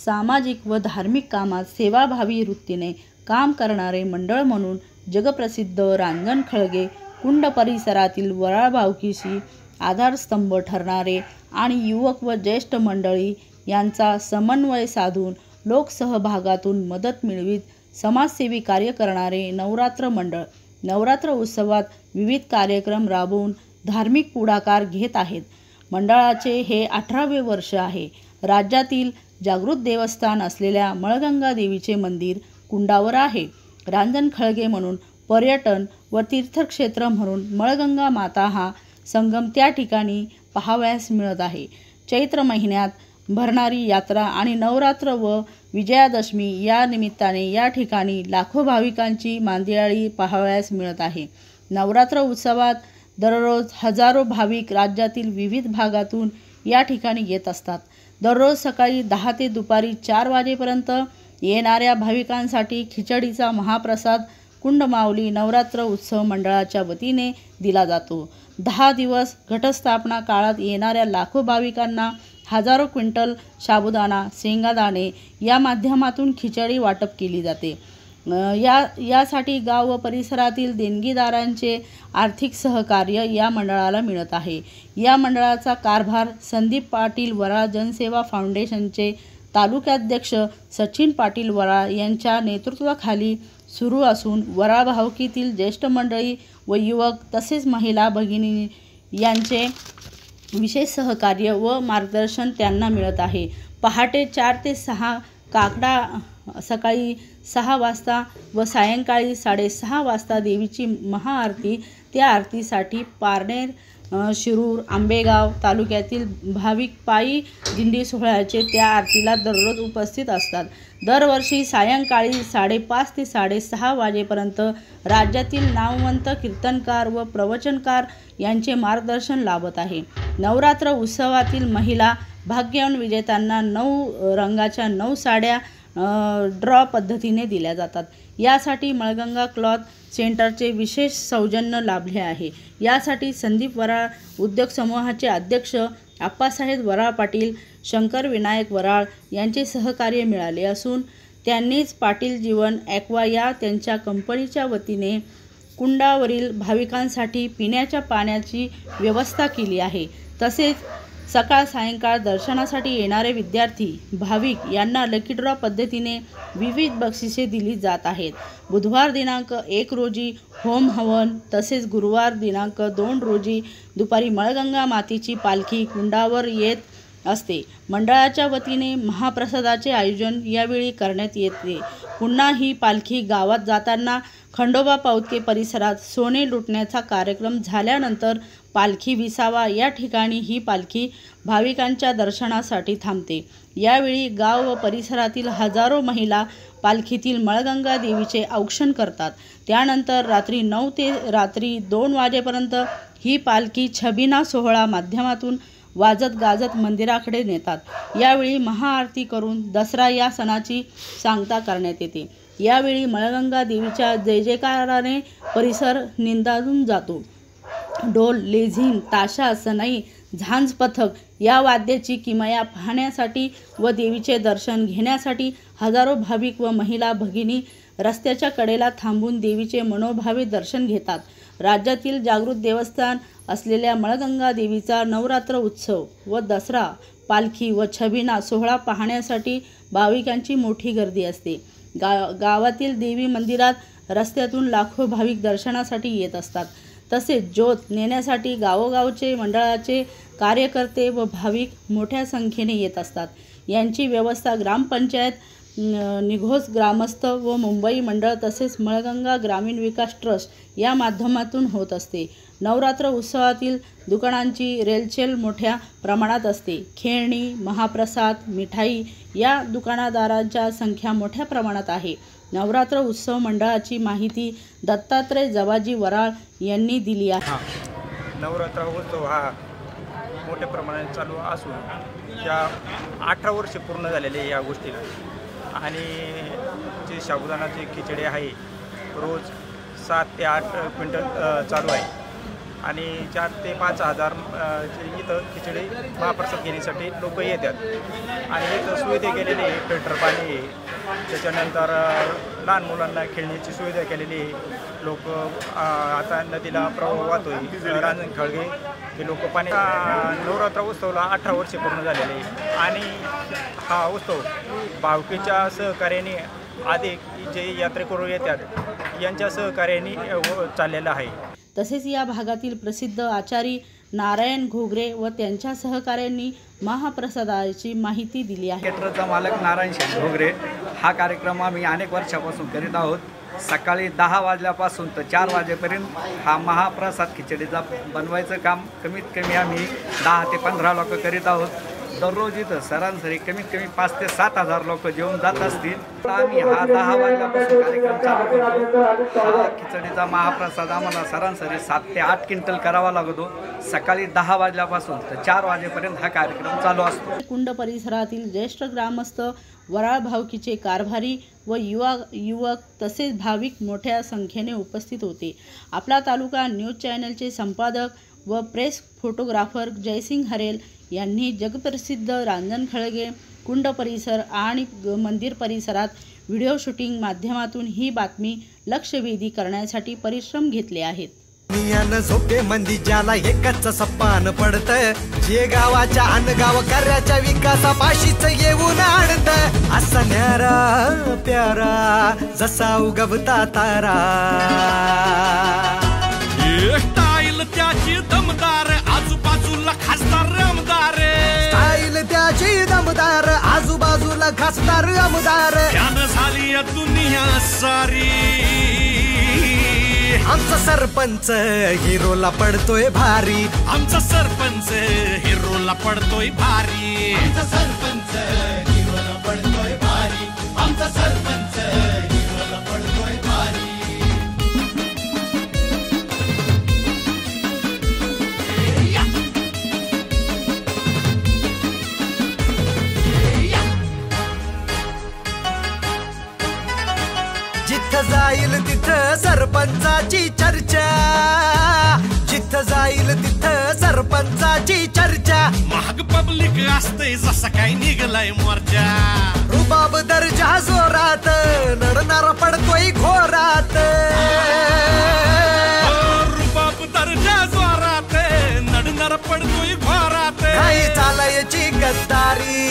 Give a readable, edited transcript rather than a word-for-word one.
सामाजिक व धार्मिक कामात सेवाभावी वृत्तीने काम करणारे मंडळ म्हणून जगप्रसिद्ध रांजणखळगे कुंड परिसरातील वराळ भावकीशी आधारस्तंभ ठरणारे आणि युवक व ज्येष्ठ मंडळी यांचा समन्वय साधून लोकसहभागातून मदत मिळवीत समाजसेवी कार्य करणारे नवरात्र मंडळ नवरात्र उत्सवात विविध कार्यक्रम राबवून धार्मिक पुढाकार घेत आहेत। मंडळाचे हे 18वे वर्ष आहे। राज्यातील जागृत देवस्थान असलेल्या मळगंगा देवीचे मंदिर कुंडावर आहे। रांजणखळगे म्हणून पर्यटन व तीर्थक्षेत्र म्हणून मळगंगा माता हा संगम त्या ठिकाणी पाहावयास मिळत आहे। चैत्र महिन्यात भरणारी यात्रा आणि नवरात्र व विजयादशमी या निमित्ताने या ठिकाणी लाखो भाविकांची मांदियाळी पाहावयास मिळत आहे। नवरात्र उत्सवात दररोज हजारो भाविक राज्यातील विविध भागातून या ठिकाणी येत असतात। दररोज सकाळी 10 ते दुपारी 4 वाजेपर्यंत येणाऱ्या भाविकांसाठी खिचडीचा महाप्रसाद कुंडमाऊली नवरात्र उत्सव मंडळाच्या वतीने दिला जातो। 10 दिवस घटस्थापना काळात येणाऱ्या लाखो भाविकांना हजारो क्विंटल साबुदाणा शेंगादाणे या माध्यमातून खिचडी वाटप केली जाते। यासाठी गाव व परिसरातील देणगीदारांचे आर्थिक सहकार्य या मंडळाला मिळत आहे। या मंडळाचा कारभार संदीप पाटील वराळ जनसेवा फाउंडेशनचे तालुकाध्यक्ष सचिन पाटील वराळ यांच्या नेतृत्वाखाली सुरू असून वराळ भावकीतील ज्येष्ठ मंडळी व युवक तसेच महिला भगिनी यांचे विशेष सहकार्य व मार्गदर्शन त्यांना मिळत आहे। पहाटे 4 ते 6 काकडा, सकाळी 6 वाजता व सायंकाळी 6:30 वाजता देवीची महाआरती। त्या आरतीसाठी पारनेर, शिरूर, आंबेगाव तालुक्यातील भाविक पायी दिंडी सोहळ्याचे त्या आरतीला दररोज उपस्थित असतात। दरवर्षी सायंकाळी 5:30 ते 6:30 वाजेपर्यंत राज्यातील नामवंत कीर्तनकार व प्रवचनकार यांचे मार्गदर्शन लाभत आहे। नवरात्र उत्सवातील महिला भाग्यवान विजेत्यांना 9 रंगाच्या 9 साड्या ड्रॉ पद्धतीने दिल्या जातात। यासाठी मळगंगा क्लॉथ सेंटरचे विशेष सौजन्य लाभले आहे। यासाठी संदीप वराळ उद्योग समूहाचे अध्यक्ष आप्पासाहेब वराळ पाटील, शंकर विनायक वराळ यांचे सहकार्य मिळाले असून त्यांनीच पाटील जीवन ॲक्वा या त्यांच्या कंपनीच्या वतीने कुंडावरील भाविकांसाठी पिण्याच्या पाण्याची व्यवस्था केली आहे। तसेच सकाळ सायंकाळ दर्शनासाठी येणारे विद्यार्थी भाविक यांना लकी ड्रॉ पद्धतीने विविध बक्षिसे दिली जात आहेत। बुधवार दिनांक 1 रोजी होम हवन तसेच गुरुवार दिनांक 2 रोजी दुपारी मळगंगा मातेची पालखी कुंडावर येत असते। मंडळाच्या वतीने महाप्रसादाचे आयोजन यावेळी करण्यात येते। पुन्हा ही पालखी गावात जाताना खंडोबा पाऊतके परिसरात सोने लुटण्याचा कार्यक्रम झाल्यानंतर पालखी विसावा या ठिकाणी ही पालखी भाविकांच्या दर्शनासाठी थांबते। यावेळी गाव व परिसरातील हजारो महिला पालखीतील मळगंगा देवीचे औक्षण करतात। त्यानंतर रात्री 9 ते रात्री 2 वाजेपर्यंत ही पालखी छबिना सोहळा माध्यमातून वाजत गाजत मंदिराकडे नेतात। यावेळी महाआरती करून दसरा या सणाची सांगता करण्यात येते। यावेळी मळगंगा देवीच्या जय जयकाराने परिसर निंदाजून जातो। ढोल, लेझीम, ताशा, सनई, झांज पथक या वाद्याची किमया पाहण्यासाठी व देवीचे दर्शन घेण्यासाठी हजारो भाविक व महिला भगिनी रस्त्याच्या कडेला थांबून देवीचे मनोभावे दर्शन घेतात। राज्यातील जागृत देवस्थान असलेल्या मळगंगा देवीचा नवरात्र उत्सव व दसरा, पालखी व छबिना सोहळा पाहण्यासाठी भाविकांची मोठी गर्दी असते। गावातील देवी मंदिरात रस्त्यातून लाखो भाविक दर्शनासाठी येत असतात। तसेच ज्योत नेण्यासाठी गावोगावचे मंडळाचे कार्यकर्ते व भाविक मोठ्या संख्येने येत असतात। यांची व्यवस्था ग्रामपंचायत, निघोज ग्रामस्थ व मुंबई मंडळ तसेच मळगंगा ग्रामीण विकास ट्रस्ट या माध्यमातून होत असते। नवरात्र उत्सवातील दुकानांची रेलचेल मोठ्या प्रमाणात असते। खेळणी, महाप्रसाद, मिठाई या दुकानदारांच्या संख्या मोठ्या प्रमाणात आहे। नवरात्र उत्सव मंडळाची माहिती दत्तात्रय जवाजी वराळ यांनी दिली आहे। नवरात्र उत्सव हा मोठ्या प्रमाणात चालू असून या 18 वर्षे पूर्ण झालेले या गोष्टीला आणि जे साबुदाणाची खिचडी आहे रोज 7 ते 8 क्विंटल चालू आहे आणि 4 ते 5 हजार इथं खिचडी महाप्रसाद घेण्यासाठी लोक येतात. आणि इथं सुविधा केलेली आहे, फिल्टर पाणी आहे, त्याच्यानंतर लहान मुलांना खेळण्याची सुविधा केलेली आहे. लोक आता नदीला प्रवाह वाहतोय रांजण खळगे हे लोक पाणी. नवरात्र उत्सवाला 18 वर्षे पूर्ण झालेले आहे आणि हा उत्सव भावकीच्या सहकार्याने अधिक जे यात्रेकरू येतात यांच्या सहकार्याने चाललेला आहे. तसेच या भागातील प्रसिद्ध आचारी नारायण घोगरे व त्यांच्या सहकाऱ्यांनी महाप्रसादाची माहिती दिली आहे. केटरचा मालक नारायण घोगरे. हा कार्यक्रम आम्ही अनेक वर्षापासून करीत आहोत. सकाळी 10 वाजल्यापासून तर 4 वाजेपर्यंत हा महाप्रसाद खिचडीचा बनवायचं काम कमीत कमी आम्ही 10 ते 15 लोक करीत आहोत. दररोज इथं सरासरी कमीत कमी 5 ते 7 हजार लोक जेवून जात असतील. आम्ही हा 10 वाजल्यापासून कार्यक्रम चालू करतो. हा खिचडीचा महाप्रसाद आम्हाला सरासरी 7 ते 8 क्विंटल करावा लागतो. सकाळी 10 वाजल्यापासून तर 4 वाजेपर्यंत हा कार्यक्रम चालू असतो. कुंड परिसरातील ज्येष्ठ ग्रामस्थ, वराळ भावकीचे कारभारी व युवक तसेच भाविक मोठ्या संख्येने उपस्थित होते. आपला तालुका न्यूज चॅनलचे संपादक व प्रेस फोटोग्राफर जयसिंग हरेल यांनी जगप्रसिद्ध रांजण खळगे कुंड परिसर आणि मंदिर परिसरात व्हिडिओ शूटिंग माध्यमातून ही बातमी लक्षवेधी करण्यासाठी परिश्रम घेतले आहेत. झोपे मंदी ज्याला एकच सप्पान पडत, जे गावाच्या अनगाव कार्याच्या विकासापाशीच येऊन आणत, असा न्यारा प्यारा जसा उगवता तारा. स्टाईल त्याची दमदार, आजूबाजूला खासदार आमदार. स्टाईल त्याची दमदार, आजूबाजूला खासदार आमदार. त्यानं झाली दुनिया सारी. आमचा सरपंच हिरोला पडतोय भारी. आमचा सरपंच हिरोला पडतोय भारी. आमचा सरपंच हिरोला पडतोय भारी. आमचा सरपंच हिरोला पडतोय भारी. जिथं जाईल तिथं सरपंचाची चर्चा. जिथं जाईल तिथं सरपंचाची चर्चा. महाग पब्लिक असते जसा काय निघलाय मोर्चा. रुबाब दर्जा जोरात, नडणारा पडतोय घोरात. रुबाब दर्जा जोरात, नडणारा पडतोय घोरात. काही चालायची गद्दारी.